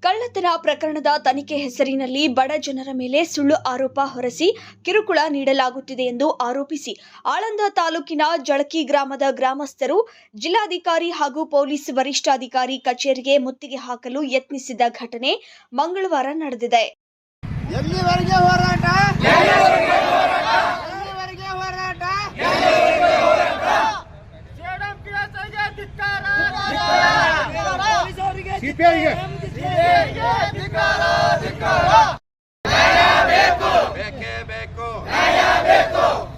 ಕಳ್ಳತನ ಪ್ರಕರಣದ ತನಿಖೆ ಹೆಸರಿನಲ್ಲಿ ಬಡ ಜನರ ಮೇಲೆ ಸುಳ್ಳು ಆರೋಪ ಹೊರಿಸಿ ಕಿರುಕುಳ ನೀಡಲಾಗುತ್ತಿದೆ ಎಂದು ಆರೋಪಿಸಿ ಆಳಂದ ತಾಲೂಕಿನ ಜಳಕಿ ಗ್ರಾಮದ ಗ್ರಾಮಸ್ಥರು ಜಿಲ್ಲಾಧಿಕಾರಿ ಹಾಗೂ ಪೊಲೀಸ್ ವರಿಷ್ಠಾಧಿಕಾರಿ ಕಚೇರಿಗೆ ಮುತ್ತಿಗೆ ಹಾಕಲು ಯತ್ನಿಸಿದ ಘಟನೆ ಮಂಗಳವಾರ ನಡೆದಿದೆ. ಎಲ್ಲಿವರೆಗೆ ಹೋರಾಟ?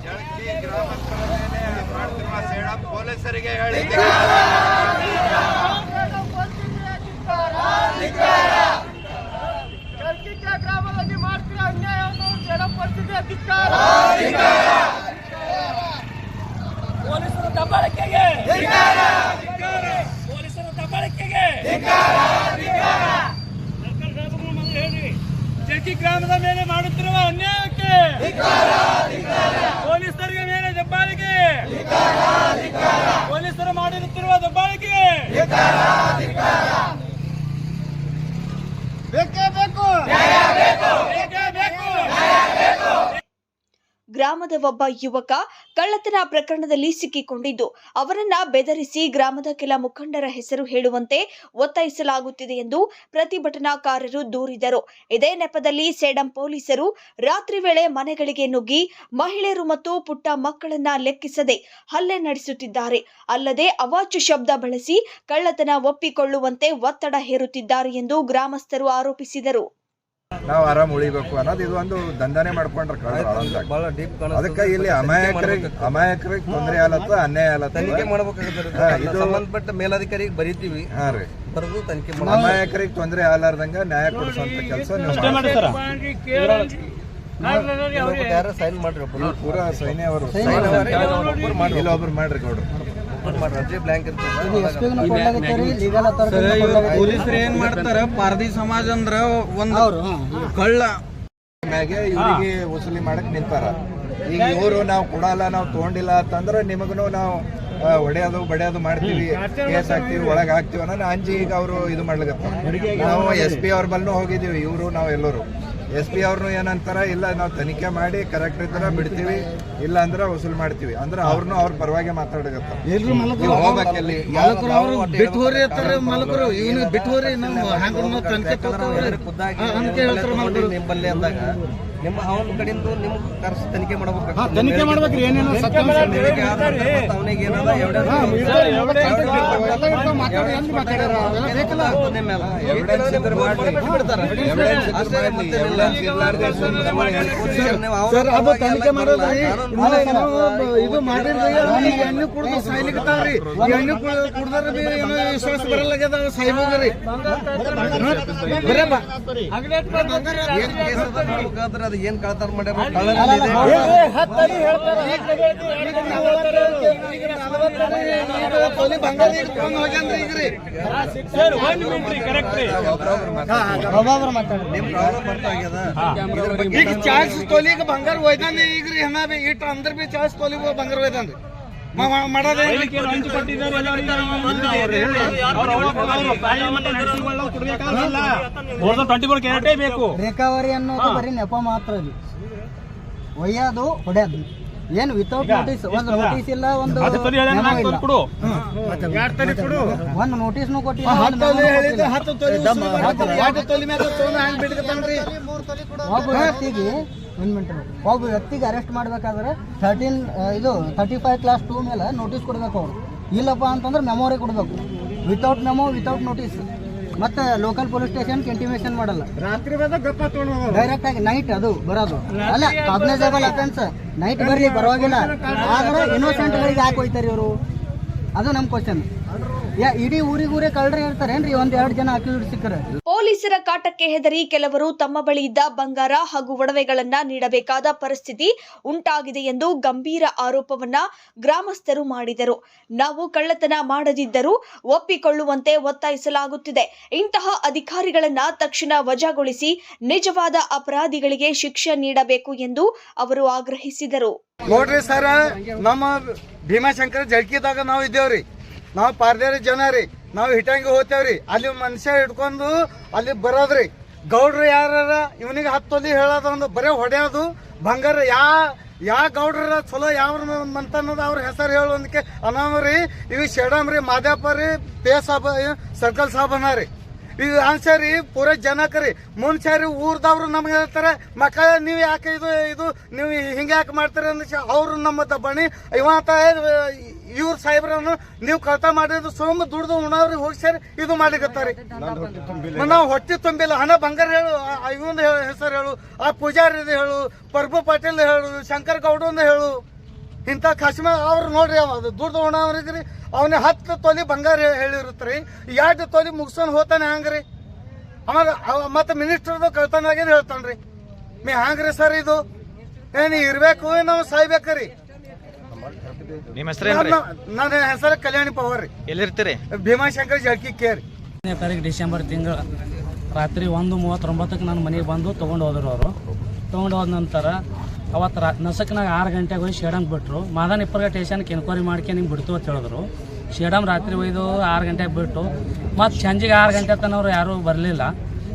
ಜಳಕಿ ಗ್ರಾಮಸ್ಥರ ಮೇಲೆ ಮಾಡ್ತಿರುವ ಸೇಡಂ ಪೊಲೀಸರಿಗೆ ಹೇಳಿಕೆ. ಜಳಕಿ ಗ್ರಾಮದಲ್ಲಿ ಮಾಡ್ತಿರೋ ಅನ್ಯಾಯವನ್ನು ಸೇಡಂ ಪೊಲೀಸರಿಗೆ ಧಿಕ್ಕಾರ. ಪೊಲೀಸರ ದಬ್ಬಾಳಿಕೆಗೆ ಜಳಕಿ ಗ್ರಾಮದ ಮೇಲೆ ಮಾಡುತ್ತಿರುವ ಅನ್ಯಾಯಕ್ಕೆ ಪೊಲೀಸರಿಗೆ ಮೇಲೆ ದಬ್ಬಾಳಿಕೆ, ಪೊಲೀಸರು ಮಾಡಿರುತ್ತಿರುವ ದಬ್ಬಾಳಿಕೆಗೆ ಬೇಕೇ ಬೇಕು. ಗ್ರಾಮದ ಒಬ್ಬ ಯುವಕ ಕಳ್ಳತನ ಪ್ರಕರಣದಲ್ಲಿ ಸಿಕ್ಕಿಕೊಂಡಿದ್ದು ಅವರನ್ನ ಬೆದರಿಸಿ ಗ್ರಾಮದ ಕೆಲ ಮುಖಂಡರ ಹೆಸರು ಹೇಳುವಂತೆ ಒತ್ತಾಯಿಸಲಾಗುತ್ತಿದೆ ಎಂದು ಪ್ರತಿಭಟನಾಕಾರರು ದೂರಿದರು. ಇದೇ ನೆಪದಲ್ಲಿ ಸೇಡಂ ಪೊಲೀಸರು ರಾತ್ರಿ ವೇಳೆ ಮನೆಗಳಿಗೆ ನುಗ್ಗಿ ಮಹಿಳೆಯರು ಮತ್ತು ಪುಟ್ಟ ಮಕ್ಕಳನ್ನ ಲೆಕ್ಕಿಸದೆ ಹಲ್ಲೆ ನಡೆಸುತ್ತಿದ್ದಾರೆ. ಅಲ್ಲದೆ ಅವಾಚ್ಯ ಶಬ್ದ ಬಳಸಿ ಕಳ್ಳತನ ಒಪ್ಪಿಕೊಳ್ಳುವಂತೆ ಒತ್ತಡ ಹೇರುತ್ತಿದ್ದಾರೆ ಎಂದು ಗ್ರಾಮಸ್ಥರು ಆರೋಪಿಸಿದರು. ನಾವು ಆರಾಮ್ ಉಳಿಬೇಕು ಅನ್ನೋದು ಇದು ಒಂದು ದಂಧನೆ ಮಾಡ್ಕೊಂಡ್ರೆ ಅದಕ್ಕೆ ಇಲ್ಲಿ ಅಮಾಯಕರಿಗೆ ತೊಂದರೆ ಆಲತ್ತ, ಅನ್ಯಾಯ ಆಲತ್ತ. ತನಿಖೆ ಮಾಡ್ಬೇಕಾಗುತ್ತೆ. ಇದು ಸಂಬಂಧಪಟ್ಟ ಮೇಲಾಧಿಕಾರಿಗೆ ಬರೀತೀವಿ. ಹಾ ರೀ, ಬರೆದು ತನಿಖೆ ಅಮಾಯಕರಿಗೆ ತೊಂದರೆ ಆಲಾರ್ದಂಗ ನ್ಯಾಯ ಕೊಡಿಸುವಂತ ಕೆಲಸ ಯಾರು ಸೈನ್ ಮಾಡ್ರಿ. ಪೂರಾ ಸೈನ್ಯ ಅವರು ಇಲ್ಲೊಬ್ರು ಮಾಡ್ರಿ ಗೌಡ್ರು. ಪೊಲೀಸರು ಏನ್ ಮಾಡ್ತಾರ, ಪಾರದಿ ಸಮಾಜ ಅಂದ್ರ ಒಂದು ಕಳ್ಳ ಮ್ಯಾಗೆ ಇವರಿಗೆ ವಸೂಲಿ ಮಾಡಕ್ ನಿಂತಾರ. ಈಗ ಇವರು ನಾವು ಕೊಡಲ್ಲ, ನಾವು ತಗೊಂಡಿಲ್ಲ ಅಂತಂದ್ರೆ ನಿಮಗೂ ನಾವು ಹೊಡೆಯೋದು ಬಡಿಯೋದು ಮಾಡ್ತೀವಿ, ಕೇಸ್ ಹಾಕ್ತಿವಿ, ಒಳಗೆ ಹಾಕ್ತಿವಿ ಅನ್ನೋ ಅಂಜಿ ಈಗ ಅವರು ಇದು ಮಾಡ್ಲಿಕತ್ತ. ನಾವು SP ಅವ್ರ ಬಲ್ನು ಹೋಗಿದ್ದೀವಿ, ಇವರು ನಾವು ಎಲ್ಲರೂ SP ಅವ್ರನ್ನು ಏನಂತಾರ, ಇಲ್ಲ ನಾವು ತನಿಖೆ ಮಾಡಿ ಕರೆಕ್ಟ್ ಇದ್ರೆ ಬಿಡ್ತೀವಿ, ಇಲ್ಲ ಅಂದ್ರೆ ವಸೂಲ್ ಮಾಡ್ತೀವಿ ಅಂದ್ರೆ ಅವ್ರನ್ನು ಅವ್ರ ಪರವಾಗಿ ಮಾತಾಡಕತ್ತ. ಹೋಗ್ಬೇಕಲ್ಲಿ ನಿಮ್ಮಲ್ಲಿ ಅಂದಾಗ ನಿಮ್ಮ ಅವನ ಕಡೆಯಿಂದ ನಿಮ್ಗೆ ಕರೆಸಿ ತನಿಖೆ ಮಾಡ್ಬೇಕು. ಅವನಿಗೆ ತನಿಖೆ ಮಾಡೋದ್ರಿ ಇದು ಮಾಡಿದ್ರಿ. ಎಣ್ಣೆ ಕುಡ್ದು ಸಾಯ್ಲಿಕ್ತಾವ್ರಿ. ಎಣ್ಣೆ ಕುಡ್ದಾರ ಏನೋ ವಿಶ್ವಾಸ ಬರಲ್ಲಾಗ್ಯದ, ಸಾಯ್ಬೋದ್ರಿ. ಅದು ಏನ್ ಕಳ್ತಾರ ಮಾಡ್ಯಾರ ಈಗ ಚಾರ್ಜ್ ತೊಲಿಗ ಬಂಗಾರ ಒಯ್ದಾನೆ ಈಗ್ರಿ. ಹಣ ಇಟ್ಟು ಅಂದ್ರ ಬಿ ಚಾರ್ಜ್ ತೊಲಿ ಬಂಗಾರ ಒಯ್ದಾನ್ರಿ. ರಿಕವರಿ ಅನ್ನೋದು ಬರೀ ನೆಪ ಮಾತ್ರ. ಒಯ್ಯೋದು ಹೊಡೆಯೋದು ಏನು ವಿತೌಟ್ ನೋಟಿಸ್. ಒಂದು ನೋಟಿಸ್ ಇಲ್ಲ, ಒಂದು ನೋಟಿಸ್ನು ಕೊಟ್ಟಿಲ್ಲ. ಒಬ್ಬ ವ್ಯಕ್ತಿಗೆ ಅರೆಸ್ಟ್ ಮಾಡ್ಬೇಕಾದ್ರೆ 35 ಕ್ಲಾಸ್ 2 ಮೇಲೆ ನೋಟಿಸ್ ಕೊಡ್ಬೇಕು ಅವ್ರು. ಇಲ್ಲಪ್ಪ ಅಂತಂದ್ರೆ ಮೆಮೋರಿ ಕೊಡ್ಬೇಕು. Without memo, without notice. ಮತ್ತೆ ಲೋಕಲ್ ಪೊಲೀಸ್ ಸ್ಟೇಷನ್ ಇಂಟಿಮೇಷನ್ ಮಾಡಲ್ಲ. ರಾತ್ರಿ ಡೈರೆಕ್ಟ್ ಆಗಿ ನೈಟ್ ಅದು ಬರೋದು ಅಲ್ಲ. Cognisable offence. ನೈಟ್ ಬರ್ಲಿ ಪರವಾಗಿಲ್ಲ, ಆದ್ರೆ ಇನ್ನೋಸೆಂಟ್ ಗಳಿಗೆ ಯಾಕೆ ಹೋಯ್ತಾರೆ ಇವರು? ಅದು ನಮ್ ಕ್ವಶನ್. ಇಡೀ ಊರಿಗೂರೇ ಕಳ್ಳರು ಇರ್ತಾರೇನ್ರಿ? 1-2 ಜನ ಅಕ್ಯೂಸ್ಡ್ ಸಿಕ್ಕರೆ. ಪೊಲೀಸರ ಕಾಟಕ್ಕೆ ಹೆದರಿ ಕೆಲವರು ತಮ್ಮ ಬಳಿ ಇದ್ದ ಬಂಗಾರ ಹಾಗೂ ಒಡವೆಗಳನ್ನ ನೀಡಬೇಕಾದ ಪರಿಸ್ಥಿತಿ ಉಂಟಾಗಿದೆ ಎಂದು ಗಂಭೀರ ಆರೋಪವನ್ನ ಗ್ರಾಮಸ್ಥರು ಮಾಡಿದರು. ನಾವು ಕಳ್ಳತನ ಮಾಡದಿದ್ದರೂ ಒಪ್ಪಿಕೊಳ್ಳುವಂತೆ ಒತ್ತಾಯಿಸಲಾಗುತ್ತಿದೆ. ಇಂತಹ ಅಧಿಕಾರಿಗಳನ್ನ ತಕ್ಷಣ ವಜಾಗೊಳಿಸಿ ನಿಜವಾದ ಅಪರಾಧಿಗಳಿಗೆ ಶಿಕ್ಷೆ ನೀಡಬೇಕು ಎಂದು ಅವರು ಆಗ್ರಹಿಸಿದರು. ನೋಡ್ರಿ ಸರ್, ನಮ್ಮ ಭೀಮಾಶಂಕರ ಜಳಕಿದಾಗ ನಾವು ಇದ್ದೇವ್ರಿ. ನಾವು ಪಾರ್ದೇರಿ ಜನ ರೀ, ನಾವು ಹಿಟ್ಟಂಗಿ ಹೋಗ್ತೇವ್ರಿ. ಅಲ್ಲಿ ಮನುಷ್ಯ ಹಿಡ್ಕೊಂಡು ಅಲ್ಲಿ ಬರೋದ್ರಿ. ಗೌಡ್ರು ಯಾರ ಇವನಿಗೆ 10 ತೊಲಿ ಹೇಳೋದು ಒಂದು ಬರೇ ಹೊಡೆಯೋದು. ಬಂಗಾರ ಯಾ ಗೌಡ್ರ ಚಲೋ ಯಾವ ಮಂತ ಅನ್ನೋದು ಅವ್ರ ಹೆಸರು ಹೇಳೋದಕ್ಕೆ ಅನಾಮರಿ. ಇವು ಶೇಡಮ್ ರೀ, ಮಾದ್ಯಪ್ಪ ರೀ, ಪೇ ಸಾಬ, ಸರ್ಕಲ್ ಸಾಬನ ರೀ. ಈಗ ಅನ್ಸರಿ ಪೂರ ಜನಕರಿ ಮುನ್ಸಾರಿ ಊರ್ದವ್ರು ನಮ್ಗೆ ಹೇಳ್ತಾರೆ, ಮಕ್ಕಳ ನೀವು ಯಾಕೆ ಇದು ನೀವು ಹಿಂಗೆ ಯಾಕೆ ಮಾಡ್ತೀರಿ ಅಂದ ಅವ್ರು ನಮ್ಮ ದಬ್ಬಣಿ ಇವತ್ತ ಇವ್ರ ಸಾಹೇಬ್ರನ್ನು ನೀವು ಕಳ್ತ ಮಾಡಿದ್ರು ಸೋಮ ದುಡ್ದು ಉಣವ್ರಿಗೆ ಹೋಗ್ಸಾರಿ ಇದು ಮಾಡ್ಲಿಕತ್ತಾರೆ. ನಾವು ಹೊಟ್ಟೆ ತುಂಬಿಲ್ಲ. ಹಣ ಬಂಗಾರ ಹೇಳು, ಇವನ್ ಹೆಸರು ಹೇಳು, ಆ ಪೂಜಾರಿದ ಹೇಳು, ಪ್ರಭು ಪಾಟೀಲ್ ಹೇಳು, ಶಂಕರ್ ಗೌಡಂದ ಹೇಳು, ಇಂಥ ಕಾಶ್ಮೀರ ಅವ್ರು ನೋಡ್ರಿ ಅದು ದುಡ್ದು ಉಣವ್ರಿಗೆ ಅವನಿಗೆ 10 ತೊಲಿ ಬಂಗಾರ ಹೇಳಿರುತ್ರಿ, 2 ತೊಲಿ ಮುಗಿಸ್ಕೊಂಡು ಹೋತಾನೆ ಹಂಗ್ರಿ. ಆಮೇಲೆ ಮತ್ತೆ ಮಿನಿಸ್ಟರ್ದು ಕಳ್ತನಾಗೇನು ಹೇಳ್ತಾನ್ರಿ. ಹಂಗ್ರಿ ಸರ್ ಇದು ಏನು ಇರ್ಬೇಕು, ನಾವು ಸಾಯ್ಬೇಕ್ರಿ. ನಿಮ್ಮ ಹೆಸರು? ನನ್ನ ಹೆಸರು ಕಲ್ಯಾಣಿ ಪವಾರ್ ರೀ. ಎಲ್ಲಿರ್ತೀರಿ? ಭೀಮಾಶಂಕರ್ ಜಳಕಿ ಕೇರಿ. 1ನೇ ತಾರೀಕು ಡಿಸೆಂಬರ್ ತಿಂಗಳು ರಾತ್ರಿ 1:39ಕ್ಕೆ ನನ್ನ ಮನೆಗೆ ಬಂದು ತೊಗೊಂಡು ಹೋದ್ರು. ಅವರು ತೊಗೊಂಡು ಹೋದ ನಂತರ ಅವತ್ತು ನಸಕ್ನಾಗ 6 ಗಂಟೆಗೆ ಹೋಗಿ ಶೇಡಮ್ಗೆ ಬಿಟ್ಟರು. ಮಾದನ್ ಇಪ್ಪರ್ಗ ಸ್ಟೇಷನ್ಗೆ ಎನ್ಕ್ವೈರಿ ಮಾಡ್ಕೆ ನಿಮ್ಗೆ ಬಿಡ್ತು ಅಂತ ಹೇಳಿದ್ರು. ಶೇಡಮ್ ರಾತ್ರಿ ಒಯ್ದು 6 ಗಂಟೆಗೆ ಬಿಟ್ಟು ಮತ್ತು ಸಂಜೆಗೆ 6 ಗಂಟೆ ತನವ್ರು ಯಾರೂ ಬರಲಿಲ್ಲ.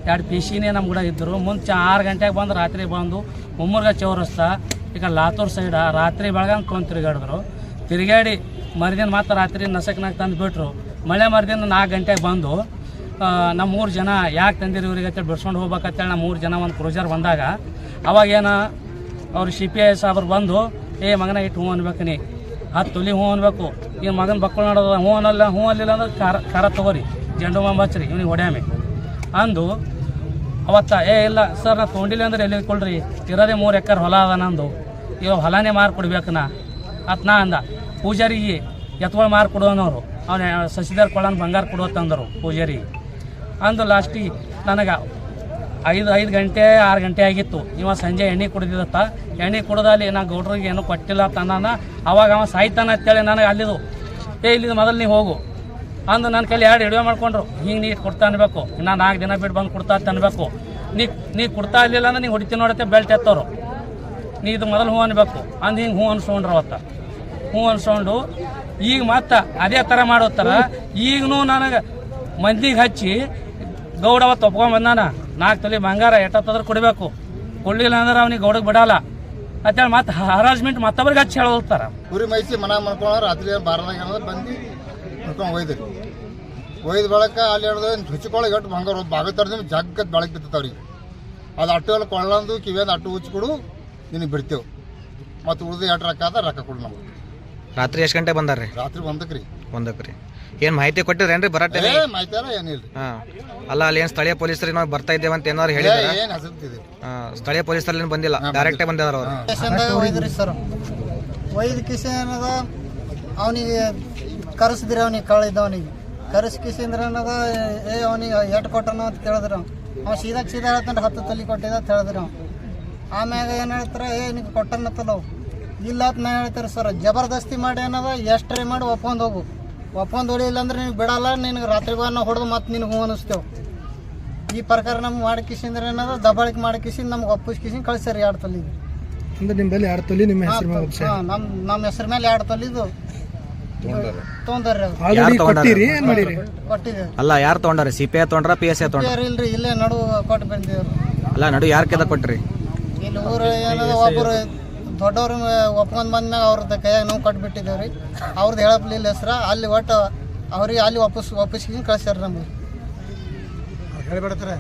2 ಪಿಸಿನೇ ನಮ್ಮ ಕೂಡ ಇದ್ದರು. ಮುಂಚೆ 6 ಗಂಟೆಗೆ ಬಂದು ರಾತ್ರಿ ಬಂದು ಮುಮ್ಮರ್ಗ ಚೌರಸ್ತಾ ಈಗ ಲಾತೂರ್ ಸೈಡ ರಾತ್ರಿ ಬೆಳಗಾಂ ತೊಗೊಂಡು ತಿರುಗಾಡಿ ಮರುದಿನ ಮತ್ತು ರಾತ್ರಿ ನಸಕ್ನಾಗ ತಂದು ಬಿಟ್ರು. ಮಳೆ ಮರುದಿನ 4 ಗಂಟೆಗೆ ಬಂದು ನಮ್ಮ 3 ಜನ ಯಾಕೆ ತಂದಿರಿ ಇವ್ರಿಗೆ ಅಂತೇಳಿ ಬಿಡ್ಸ್ಕೊಂಡು ಹೋಗ್ಬೇಕಂತೇಳಿ ನಮ್ಮ 3 ಜನ ಒಂದು ಕ್ರೂಸರ್ ಬಂದಾಗ ಅವಾಗೇನು ಅವ್ರು CPI ಸಾಬ್ರು ಬಂದು ಮಗನ ಇಟ್ಟು ಹ್ಞೂ ಅನ್ಬೇಕು, ನೀ 10 ತೊಲಿ ಹ್ಞೂ ಅನ್ಬೇಕು, ಈ ಮಗನ ಬಕ್ಕಳು ನೋಡೋದು ಹ್ಞೂ ಅಲ್ಲಿಲ್ಲ ಅಂದ್ರೆ ಖಾರ ತೊಗೋರಿ, ಜಂಡು ಬಾಂಬ್ ಹಚ್ಚಿರಿ ಇವ್ನಿಗೆ ಹೊಡ್ಯಾಮಿ ಅಂದು. ಅವತ್ತ ಇಲ್ಲ ಸರ್ ನಾ ತೊಗೊಂಡಿಲ್ಲ ಅಂದ್ರೆ ಎಲ್ಲಿ ಕೊಡ್ರಿ, ಇರೋದೇ 3 ಎಕರೆ ಹೊಲ ಅದ ನಂದು, ಇವಾಗ ಹೊಲನೇ ಮಾರು ಕೊಡ್ಬೇಕು ನಾ ಅಂದ. ಪೂಜಾರಿಗೆ ಎತ್ಗಳು ಮಾರು ಕೊಡೋನವರು, ಅವನ ಶಶಿಧರ್ ಕೊಳ್ಳನ ಬಂಗಾರ ಕೊಡೋತಂದರು ಪೂಜಾರಿಗೆ ಅಂದು. ಲಾಸ್ಟಿಗೆ ನನಗೆ 5 ಗಂಟೆ 6 ಗಂಟೆ ಆಗಿತ್ತು. ಇವ ಸಂಜೆ ಎಣ್ಣೆ ಕುಡಿದಿತ್ತ. ಎಣ್ಣೆ ಕುಡ್ದಲ್ಲಿ ನಾ ಗೌಡ್ರಿಗೆ ಏನೂ ಕೊಟ್ಟಿಲ್ಲ ತನ್ನ. ಅವಾಗ ಅವ ಸಾಯ್ತಾನ ಅಂತೇಳಿ ನನಗೆ ಅಲ್ಲಿದು ಇಲ್ಲಿದು ಮೊದಲು ನೀ ಹೋಗು ಅಂದು ನನ್ನ ಕೈಲಿ 2 ಹಿಡಿಯೋ ಮಾಡ್ಕೊಂಡ್ರು. ಹಿಂಗೆ ನೀ ಕೊಡ್ತಾ ಅನ್ಬೇಕು, ಇನ್ನು 4 ದಿನ ಬಿಟ್ಟು ಬಂದು ಕೊಡ್ತಾ ಅಂತ ಅನ್ಬೇಕು. ನೀ ಕೊಡ್ತಾ ಇರಲಿಲ್ಲ ಅಂದ್ರೆ ನೀವು ಹೊಡಿತೀನಿ ನೋಡತ್ತೆ ಬೆಲ್ಟ್ ಎತ್ತೋರು, ನೀ ಇದು ಮೊದಲು ಹ್ಞೂ ಅನ್ಬೇಕು ಅಂದು. ಹಿಂಗೆ ಹ್ಞೂ ಅನ್ಸ್ಕೊಂಡ್ರು. ಅವತ್ತ ಹ್ಞೂ ಅನ್ಸ್ಕೊಂಡು ಈಗ ಮತ್ತೆ ಅದೇ ಥರ ಮಾಡೋತ್ತಾರ. ಈಗನೂ ನನಗೆ ಮಂದಿಗೆ ಹಚ್ಚಿ ಗೌಡ ಅವತ್ತು ಒಪ್ಕೊಂಡ್ಬಂದಾನ 4 ತೊಲಿ ಬಂಗಾರ ಎಟ್ಟತ್ತಾದ್ರೂ ಕೊಡಬೇಕು, ಕೊಡಲಿಲ್ಲ ಅಂದ್ರೆ ಅವ್ನಿಗೆ ಗೌಡಗೆ ಬಿಡಲ್ಲ ಅಂತೇಳಿ ಮತ್ತೆ ಹರಾಜ್ಮೆಂಟ್ ಮತ್ತೊಬ್ರಿಗೆ ಹಚ್ಚಿ ಹೇಳೋಗ್ತಾರ. ಉರಿ ಮೈಸಿ ಮನ ಮಾಡ್ಕೊಂಡು ರಾತ್ರಿ ಬಾರದಾಗ ಬಂದು ಮಾಡ್ಕೊಂಡು ಒಯ್ದ್ರಿ. ಒಯ್ದ ಬಳಕ ಅಲ್ಲಿ ಹೇಳಿದ್ರೆ ಹುಚ್ಚಿಕೊಳ್ಳಿ ಗಟ್ಟು ಬಂಗಾರ ಬಾಗ ತರ್ದು ಜಗ್ಗತ್ ಬೆಳಗ್ಗೆ ಬಿತ್ತವ್ರಿಗೆ. ಅದು ಅಟ್ಟು ಎಲ್ಲ ಕೊಳ್ಳಂದು ಕಿವಿಯಂದು ಅಟ್ಟು ಹುಚ್ಚಿಕೊಡು ನಿನಗೆ ಬಿಡ್ತೇವೆ. ಮತ್ತು ಉಳಿದು 2 ರೊಕ್ಕ ಕೊಡು ನಮ್ಗೆ. ರಾತ್ರಿ ಎಷ್ಟು ಗಂಟೆ ಬಂದಾರ್ರಿ? ರಾತ್ರಿ 1ಕ್ಕೆ ರೀ. ಏನು ಮಾಹಿತಿ ಕೊಟ್ಟಿರೇನ್ರಿ ಬರಟ್ಟೆ? ಮಾಹಿತಿ ಎಲ್ಲ ಏನಿಲ್ಲ. ಅಲ್ಲ ಅಲ್ಲಿ ಏನು ಸ್ಥಳೀಯ ಪೊಲೀಸರು ನಾವು ಬರ್ತಾ ಇದ್ದೇವೆ ಅಂತ ಏನಾರು ಹೇಳಿದ್ರೆ? ಏನು ಹಸಿರ್ತಿದ್ದೀವಿ. ಸ್ಥಳೀಯ ಪೊಲೀಸರಲ್ಲಿ ಬಂದಿಲ್ಲ, ಡೈರೆಕ್ಟೇ ಬಂದಿದ್ದಾರೆ ಅವರು. ಸ್ಟೇಷನ್ದಾಗ ಒಯ್ದ್ರಿ ಸರ್. ಒಯ್ದು ಕಿಸಿ ಏನದ ಅವನಿಗೆ ಕರೆಸಿದ್ರಿ, ಅವನಿಗೆ ಕಳಿದ್ದವನಿಗೆ ಕರೆಸಿ ಕಿಸಿ ಅಂದ್ರೆ ಏನದ ಅವನಿಗೆ ಎಟ್ಟು ಕೊಟ್ಟನು ಅಂತ ಕೇಳಿದ್ರು. ಅವ ಸೀದಾ ಹೇಳ್ತಾನೆ 10 ತೊಲಿ ಕೊಟ್ಟಿದ್ದ ಅಂತ ಹೇಳಿದ್ರು. ಆಮ್ಯಾಗ ಏನು ಹೇಳ್ತಾರೆ, ನಿಂಗೆ ಕೊಟ್ಟನತ್ತಲ್ಲವು ಇಲ್ಲ ಅಂತ ನಾ ಹೇಳ್ತಾರೆ ಸರ್. ಜಬರ್ದಸ್ತಿ ಮಾಡಿ ಏನದ ಎಷ್ಟರೇ ಮಾಡಿ ಒಪ್ಕೊಂಡು ಹೋಗು, ಒಪ್ಕೊಂಡು ಹೊಡಿಲ್ಲ ಅಂದ್ರೆ ನಿನಗೆ ಬಿಡಲ್ಲ, ನಿನಗೆ ರಾತ್ರಿ ನಾವು ಹೊಡೆದು ಮತ್ತೆ ನಿನಗೆ ಹ್ಞೂ ಅನ್ನಿಸ್ತೇವೆ. ಈ ಪ್ರಕಾರ ನಮ್ಗೆ ಮಾಡಿ ಕಿಸಿಂದ್ರೆ ಏನದ ದಬ್ಬಾಳಿಕೆ ಮಾಡಿ ಕಿಸಿಂದ ನಮ್ಗೆ ಒಪ್ಪಿಸಿ ಕಿಸಿಂದ ಕಳಿಸ್ಯಾರ 2 ತೊಲಿಗೆ. ನಿಮ್ಮಲ್ಲಿ 2 ತೊಲಿ ನಿಮ್ಮ ಹೆಸರು ನಮ್ಮ ಹೆಸರು ಮೇಲೆ 2 ತೊಲಿದು ತೊಗೊಂಡ್ರಿ. ಕೊಟ್ಟಿದ್ದೇವೆ. ಅಲ್ಲ ಯಾರು ತೊಗೊಂಡ್ರಿ? CPI ತೊಗೊಂಡ್ರ PSI ತೊಗೊಂಡ್ರ? ಇಲ್ರಿ, ಇಲ್ಲೇ ನಡು ಕೊಟ್ಟು ಬಂದಿವ್ರಿ. ಅಲ್ಲ ನಡು ಯಾರ ಕೆದ ಕೊಟ್ರಿ? ಇಲ್ಲಿ ಊರು ಏನದ ಒಬ್ಬರು ದೊಡ್ಡವ್ರು ಒಪ್ಕೊಂಡು ಬಂದ್ಮ್ಯಾಗ ಅವ್ರದ್ದು ಕೈಯಾಗ ನಾವು ಕೊಟ್ಬಿಟ್ಟಿದ್ದೇವೆ ರೀ. ಅವ್ರದ್ದು ಹೇಳಪ್ಲಿಲ್ಲ ಹೆಸ್ರ. ಅಲ್ಲಿ ಒಟ್ಟು ಅವ್ರಿಗೆ ಅಲ್ಲಿ ಒಪ್ಪಿಸ್ಕೊಂಡು ಕಳಿಸ್ಯಾರ ನಮಗೆ. ಹೇಳ್ಬಿಡ್ತಾರೆ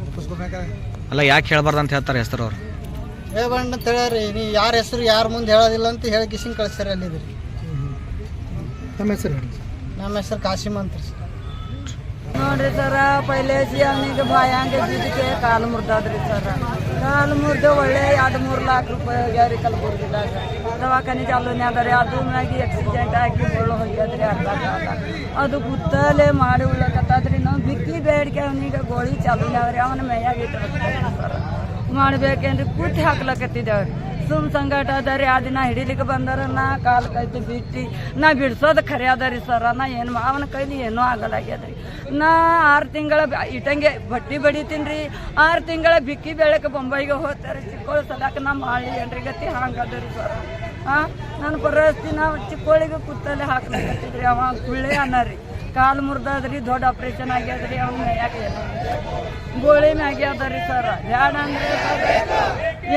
ಒಪ್ಪಿಸ್ಕೊಬೇಕಾರೆ. ಅಲ್ಲ ಯಾಕೆ ಹೇಳ್ಬಾರ್ದು ಅಂತ ಹೇಳ್ತಾರೆ ಹೆಸರು ಅವ್ರು? ಹೇಳ್ಬಂಡ್ ಅಂತ ಹೇಳ್ಯಾರಿ, ನೀ ಯಾರ ಹೆಸರು ಯಾರ ಮುಂದೆ ಹೇಳೋದಿಲ್ಲ ಅಂತ ಹೇಳಿ ಕಿಸಿಂಗ್ ಕಳಿಸ್ಯಾರ ಅಲ್ಲಿದ್ರಿ. ನಮ್ಮ ಹೆಸರು ಕಾಸಿಮ್ ಅಂತ ರೀ. ನೋಡ್ರಿ ಸರ, ಪೈಲೆ ಅವನಿಗೆ ಬಾಯಾಂಗೆ ಬಿದ್ದಕ್ಕೆ ಕಾಲು ಮುರಿದಾದ್ರಿ ಸರ. ಕಾಲು ಮುರಿದು ಒಳ್ಳೆ 2-3 ಲಾಖ ರೂಪಾಯಿ ಆಗ್ಯಾವ್ರಿ ಕಲಬುರ್ಗಿದಾಗ. ದವಾಖಾನೆ ಚಾಲೂನೇ ಅದಾರಿ. ಅದು ಮ್ಯಾಗಿ ಆಕ್ಸಿಡೆಂಟ್ ಆಗಿ ಮುಳ್ಳು ಹೋಗ್ಯದ್ರಿ ಅರ್ಧ ಕಾಲ. ಅದು ಗುತ್ತಲೇ ಮಾಡಿ ಉಳ್ಳಕತ್ತಾದ್ರಿ. ನಾವು ಬಿಕ್ಕಿ ಬೇಡಿಕೆ ಅವನಿಗೆ ಗೋಳಿ ಚಾಲೂನೇ ಅವ್ರಿ. ಅವನ ಮೈಯಾಗ ಇಟ್ಟು ಸರ ಮಾಡ್ಬೇಕೇನ್ರಿ ಕೂತಿ ಹಾಕ್ಲಕತ್ತಿದ್ದೇವ್ರಿ. ಸುಮ್ ಸಂಗಾಟ ಅದಾರಿ. ಆ ದಿನ ಹಿಡಿಲಿಕ್ಕೆ ಬಂದಾರ, ನಾ ಕಾಲು ಕೈತಿ ಬಿಟ್ಟು ನಾ ಬಿಡ್ಸೋದು ಖರೆ ಅದರಿ ಸರ. ನಾ ಏನು ಅವನ ಕೈಲಿ ಏನೂ ಆಗಲಾಗ್ಯದ್ರಿ. ನಾ 6 ತಿಂಗಳ ಇಟ್ಟಂಗೆ ಬಟ್ಟಿ ಬಡಿತೀನಿ ರೀ. 6 ತಿಂಗಳ ಬಿಕ್ಕಿ ಬೆಳಕ್ಕೆ ಬೊಂಬೈಗೆ ಹೋಗ್ತಾರೆ. ಚಿಕ್ಕೋಳು ಸಲಕ್ಕೆ ನಾ ಮಾಡಿ ಏನ್ರಿ ಗತಿ ಹಂಗದ್ರಿ ಸರ. ನನ್ನ ಪರಿಸ್ಥಿತಿ ನಾವು ಚಿಕ್ಕೋಳಿಗೆ ಕುತ್ತಲ್ಲಿ ಹಾಕ್ಲಿಕ್ಕತ್ತಿದ್ರಿ ಅವ ಕುಳ್ಳೆ ಅನ್ನರಿ ಕಾಲು ಮುರಿದಾದ್ರಿ ದೊಡ್ಡ ಆಪ್ರೇಷನ್ ಆಗ್ಯದ್ರಿ ಅವ್ನ ಯಾಕೆ ಗೋಳಿ ಮ್ಯಾಗೆ ಅದರಿ ಸರ್ ಬ್ಯಾಡ ಅಂದ್ರೆ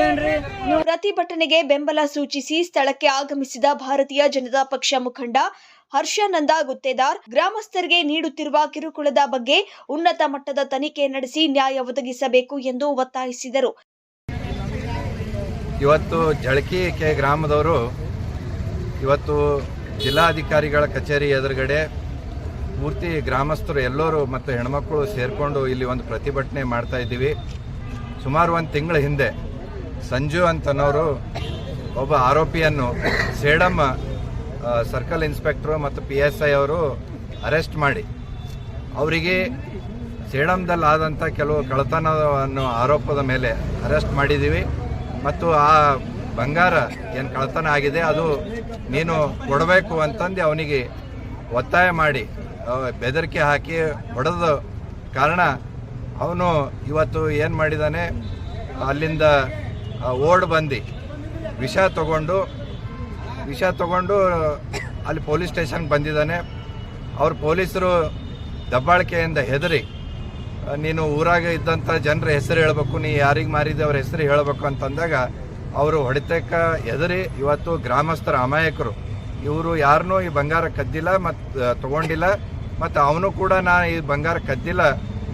ಏನ್ರಿ ನೀವು ಪ್ರತಿಭಟನೆಗೆ ಬೆಂಬಲ ಸೂಚಿಸಿ ಸ್ಥಳಕ್ಕೆ ಆಗಮಿಸಿದ ಭಾರತೀಯ ಜನತಾ ಪಕ್ಷ ಮುಖಂಡ ಹರ್ಷಾನಂದ ಗುತ್ತೇದಾರ್ ಗ್ರಾಮಸ್ಥರಿಗೆ ನೀಡುತ್ತಿರುವ ಕಿರುಕುಳದ ಬಗ್ಗೆ ಉನ್ನತ ಮಟ್ಟದ ತನಿಖೆ ನಡೆಸಿ ನ್ಯಾಯ ಒದಗಿಸಬೇಕು ಎಂದು ಒತ್ತಾಯಿಸಿದರು. ಇವತ್ತು ಜಳಕಿಕೆ ಗ್ರಾಮದವರು ಇವತ್ತು ಜಿಲ್ಲಾಧಿಕಾರಿಗಳ ಕಚೇರಿ ಎದುರುಗಡೆ ಪೂರ್ತಿ ಗ್ರಾಮಸ್ಥರು ಎಲ್ಲರೂ ಮತ್ತು ಹೆಣ್ಮಕ್ಳು ಸೇರಿಕೊಂಡು ಇಲ್ಲಿ ಒಂದು ಪ್ರತಿಭಟನೆ ಮಾಡ್ತಾ ಇದ್ದೀವಿ. ಸುಮಾರು ಒಂದು ತಿಂಗಳ ಹಿಂದೆ ಸಂಜು ಅಂತನವರು ಒಬ್ಬ ಆರೋಪಿಯನ್ನು ಸೇಡಂ ಸರ್ಕಲ್ ಇನ್ಸ್ಪೆಕ್ಟ್ರು ಮತ್ತು PSI ಅವರು ಅರೆಸ್ಟ್ ಮಾಡಿ ಅವರಿಗೆ ಸೇಡಂದಲ್ಲಿ ಆದಂಥ ಕೆಲವು ಕಳ್ಳತನ ಅನ್ನೋ ಆರೋಪದ ಮೇಲೆ ಅರೆಸ್ಟ್ ಮಾಡಿದ್ದೀವಿ. ಮತ್ತು ಆ ಬಂಗಾರ ಏನು ಕಳ್ಳತನ ಆಗಿದೆ ಅದು ನೀನು ಕೊಡಬೇಕು ಅಂತಂದು ಅವನಿಗೆ ಒತ್ತಾಯ ಮಾಡಿ ಬೆದರಿಕೆ ಹಾಕಿ ಹೊಡೆದ ಕಾರಣ ಅವನು ಇವತ್ತು ಏನು ಮಾಡಿದ್ದಾನೆ, ಅಲ್ಲಿಂದ ಓಡ್ ಬಂದು ವಿಷ ತಗೊಂಡು ಅಲ್ಲಿ ಪೊಲೀಸ್ ಸ್ಟೇಷನ್ಗೆ ಬಂದಿದ್ದಾನೆ. ಅವ್ರ ಪೊಲೀಸರು ದಬ್ಬಾಳಿಕೆಯಿಂದ ಹೆದರಿ ನೀನು ಊರಾಗ ಇದ್ದಂಥ ಜನರ ಹೆಸರು ಹೇಳಬೇಕು, ನೀ ಯಾರಿಗೆ ಮಾರಿದೆ ಅವ್ರ ಹೆಸರು ಹೇಳಬೇಕು ಅಂತಂದಾಗ ಅವರು ಹೊಡೆತಕ್ಕ ಹೆದರಿ ಇವತ್ತು ಗ್ರಾಮಸ್ಥರ ಅಮಾಯಕರು ಇವರು ಯಾರನ್ನೂ ಈ ಬಂಗಾರ ಕದ್ದಿಲ್ಲ ಮತ್ತು ತೊಗೊಂಡಿಲ್ಲ ಮತ್ತು ಅವನು ಕೂಡ ನಾನು ಈ ಬಂಗಾರ ಕದ್ದಿಲ್ಲ,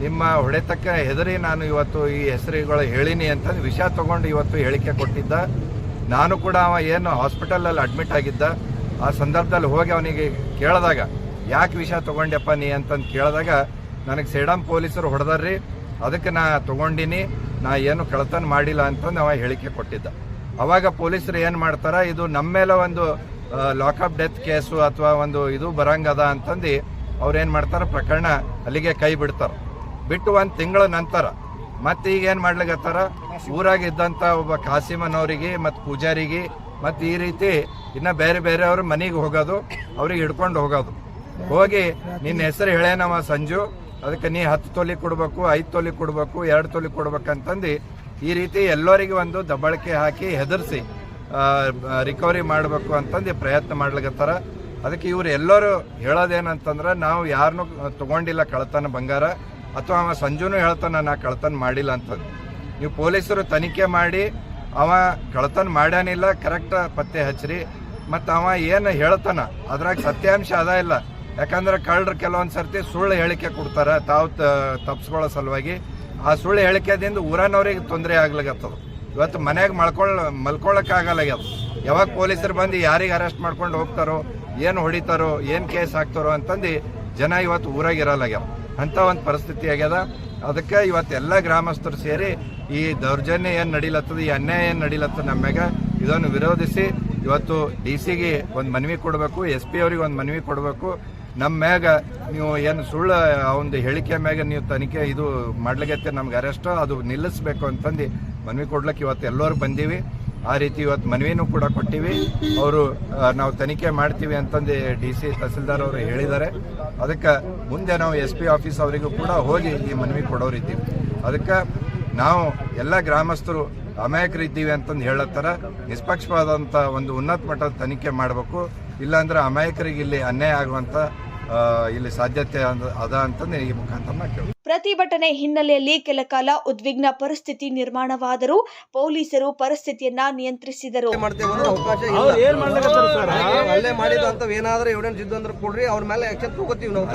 ನಿಮ್ಮ ಹೊಡೆತಕ್ಕ ಹೆದರಿ ನಾನು ಇವತ್ತು ಈ ಹೆಸರುಗಳು ಹೇಳಿನಿ ಅಂತಂದು ವಿಷ ತೊಗೊಂಡು ಇವತ್ತು ಹೇಳಿಕೆ ಕೊಟ್ಟಿದ್ದ. ನಾನು ಕೂಡ ಅವ ಏನು ಹಾಸ್ಪಿಟಲಲ್ಲಿ ಅಡ್ಮಿಟ್ ಆಗಿದ್ದ, ಆ ಸಂದರ್ಭದಲ್ಲಿ ಹೋಗಿ ಅವನಿಗೆ ಕೇಳಿದಾಗ ಯಾಕೆ ವಿಷ ತೊಗೊಂಡ್ಯಪ್ಪ ನೀ ಅಂತಂದು ಕೇಳಿದಾಗ ನನಗೆ ಸೇಡಂ ಪೊಲೀಸರು ಹೊಡೆದಾರ್ರಿ, ಅದಕ್ಕೆ ನಾ ತೊಗೊಂಡಿನಿ, ನಾ ಏನು ಕಳ್ಳತನ ಮಾಡಿಲ್ಲ ಅಂತಂದು ಅವ ಹೇಳಿಕೆ ಕೊಟ್ಟಿದ್ದ. ಅವಾಗ ಪೊಲೀಸರು ಏನು ಮಾಡ್ತಾರೆ, ಇದು ನಮ್ಮ ಮೇಲೆ ಒಂದು ಲಾಕಪ್ ಡೆತ್ ಕೇಸು ಅಥವಾ ಒಂದು ಇದು ಬರಂಗದ ಅಂತಂದು ಅವ್ರೇನು ಮಾಡ್ತಾರೆ, ಪ್ರಕರಣ ಅಲ್ಲಿಗೆ ಕೈ ಬಿಡ್ತಾರೆ. ಬಿಟ್ಟು ಒಂದು ತಿಂಗಳ ನಂತರ ಮತ್ತೆ ಈಗ ಏನು ಮಾಡ್ಲಿಕ್ಕತ್ತಾರ, ಊರಾಗಿದ್ದಂಥ ಒಬ್ಬ ಕಾಸಿಮನವರಿಗೆ ಮತ್ತು ಪೂಜಾರಿಗೆ ಮತ್ತು ಈ ರೀತಿ ಇನ್ನು ಬೇರೆ ಬೇರೆಯವ್ರ ಮನೆಗೆ ಹೋಗೋದು, ಅವ್ರಿಗೆ ಹಿಡ್ಕೊಂಡು ಹೋಗೋದು. ಹೋಗಿ ನಿನ್ನ ಹೆಸರು ಹೇಳೇನವ ಸಂಜು, ಅದಕ್ಕೆ ನೀ 10 ತೊಲಿ ಕೊಡಬೇಕು, 5 ತೊಲಿ ಕೊಡಬೇಕು, 2 ತೊಲಿ ಕೊಡ್ಬೇಕಂತಂದು ಈ ರೀತಿ ಎಲ್ಲರಿಗೆ ಒಂದು ದಬ್ಬಾಳಿಕೆ ಹಾಕಿ ಹೆದರ್ಸಿ ರಿಕವರಿ ಮಾಡಬೇಕು ಅಂತಂದು ಪ್ರಯತ್ನ ಮಾಡ್ಲಿಕ್ಕತ್ತಾರ. ಅದಕ್ಕೆ ಇವ್ರು ಎಲ್ಲರೂ ಹೇಳೋದೇನಂತಂದ್ರೆ, ನಾವು ಯಾರನ್ನೂ ತೊಗೊಂಡಿಲ್ಲ ಕಳ್ಳತನ ಬಂಗಾರ, ಅಥವಾ ಅವ ಸಂಜುನೂ ಹೇಳ್ತಾನ ನಾ ಕಳ್ಳತನ ಮಾಡಿಲ್ಲ ಅಂತಂದು. ನೀವು ಪೊಲೀಸರು ತನಿಖೆ ಮಾಡಿ ಅವ ಕಳ್ಳತನ ಮಾಡ್ಯಾನಿಲ್ಲ ಕರೆಕ್ಟ್ ಪತ್ತೆ ಹಚ್ಚಿರಿ. ಮತ್ತು ಅವ ಏನು ಹೇಳ್ತಾನ ಅದ್ರಾಗ ಸತ್ಯಾಂಶ ಅದ ಇಲ್ಲ. ಯಾಕಂದ್ರೆ ಕಳ್ಳರು ಕೆಲವೊಂದು ಸರ್ತಿ ಸುಳ್ಳು ಹೇಳಿಕೆ ಕೊಡ್ತಾರೆ ತಾವು ತಪ್ಪಿಸ್ಕೊಳ್ಳೋ ಸಲುವಾಗಿ. ಆ ಸುಳ್ಳು ಹೇಳಿಕೆದಿಂದ ಊರನವ್ರಿಗೆ ತೊಂದರೆ ಆಗ್ಲಾಗತ್ತದ. ಇವತ್ತು ಮನೆಯಾಗ ಮಲ್ಕೊಳ್ಳೋಕ್ಕಾಗಲ್ಲಾಗ್ಯದ. ಯಾವಾಗ ಪೊಲೀಸರು ಬಂದು ಯಾರಿಗೆ ಅರೆಸ್ಟ್ ಮಾಡ್ಕೊಂಡು ಹೋಗ್ತಾರೋ, ಏನು ಹೊಡಿತಾರೋ, ಏನು ಕೇಸ್ ಹಾಕ್ತಾರೋ ಅಂತಂದು ಜನ ಇವತ್ತು ಊರಾಗ ಇರಲ್ಲಾಗ್ಯಾವ. ಅಂಥ ಒಂದು ಪರಿಸ್ಥಿತಿ ಆಗ್ಯದ. ಅದಕ್ಕೆ ಇವತ್ತು ಎಲ್ಲ ಗ್ರಾಮಸ್ಥರು ಸೇರಿ ಈ ದೌರ್ಜನ್ಯ ಏನು ನಡೀಲತ್ತದ, ಈ ಅನ್ಯಾಯ ಏನು ನಡೀಲತ್ತದ ನಮ್ಮ್ಯಾಗ, ಇದನ್ನು ವಿರೋಧಿಸಿ ಇವತ್ತು DC-ಗೆ ಒಂದು ಮನವಿ ಕೊಡಬೇಕು, SP ಅವ್ರಿಗೆ ಒಂದು ಮನವಿ ಕೊಡಬೇಕು. ನಮ್ಮ ಮ್ಯಾಗ ನೀವು ಏನು ಸುಳ್ಳು ಒಂದು ಹೇಳಿಕೆ ಮ್ಯಾಗ ನೀವು ತನಿಖೆ ಇದು ಮಾಡ್ಲಿಕ್ಕೆ ನಮ್ಗೆ ಅರೆಸ್ಟ್ ಅದು ನಿಲ್ಲಿಸ್ಬೇಕು ಅಂತಂದು ಮನವಿ ಕೊಡ್ಲಿಕ್ಕೆ ಇವತ್ತು ಎಲ್ಲರೂ ಬಂದೀವಿ. ಆ ರೀತಿ ಇವತ್ತು ಮನವಿನೂ ಕೂಡ ಕೊಟ್ಟಿವಿ. ಅವರು ನಾವು ತನಿಖೆ ಮಾಡ್ತೀವಿ ಅಂತಂದು DC ತಹಸೀಲ್ದಾರ್ ಅವರು ಹೇಳಿದ್ದಾರೆ. ಅದಕ್ಕೆ ಮುಂದೆ ನಾವು SP ಆಫೀಸ್ ಅವರಿಗೂ ಕೂಡ ಹೋಗಿ ಈ ಮನವಿ ಕೊಡೋರಿದ್ದೀವಿ. ಅದಕ್ಕೆ ನಾವು ಎಲ್ಲ ಗ್ರಾಮಸ್ಥರು ಅಮಾಯಕರಿದ್ದೀವಿ ಅಂತಂದು ಹೇಳತ್ತಾರ. ನಿಷ್ಪಕ್ಷಪಾದಂಥ ಒಂದು ಉನ್ನತ ಮಟ್ಟದ ತನಿಖೆ ಮಾಡಬೇಕು, ಇಲ್ಲಾಂದ್ರೆ ಅಮಾಯಕರಿಗೆ ಇಲ್ಲಿ ಅನ್ಯಾಯ ಆಗುವಂಥ ಇಲ್ಲಿ ಸಾಧ್ಯತೆ ಅದ ಅಂತಂದು ಈ ಮುಖಾಂತರ ಕೇಳಿ. ಪ್ರತಿಭಟನೆ ಹಿನ್ನೆಲೆಯಲ್ಲಿ ಕೆಲಕಾಲ ಉದ್ವಿಗ್ನ ಪರಿಸ್ಥಿತಿ ನಿರ್ಮಾಣವಾದರೂ ಪೊಲೀಸರು ಪರಿಸ್ಥಿತಿಯನ್ನ ನಿಯಂತ್ರಿಸಿದರು. ಹಲ್ಲೆ ಮಾಡಿದಂತ ಏನಾದ್ರೂ ಎವಿಡೆನ್ಸ್ ಇದ್ದು ಅಂದ್ರೆ ಕೊಡ್ರಿ, ಅವ್ರ ಮೇಲೆ ಆಕ್ಷನ್ ತಗೋತೀವಿ ನಾವು.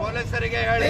ಪೊಲೀಸರಿಗೆ ಹೇಳಿ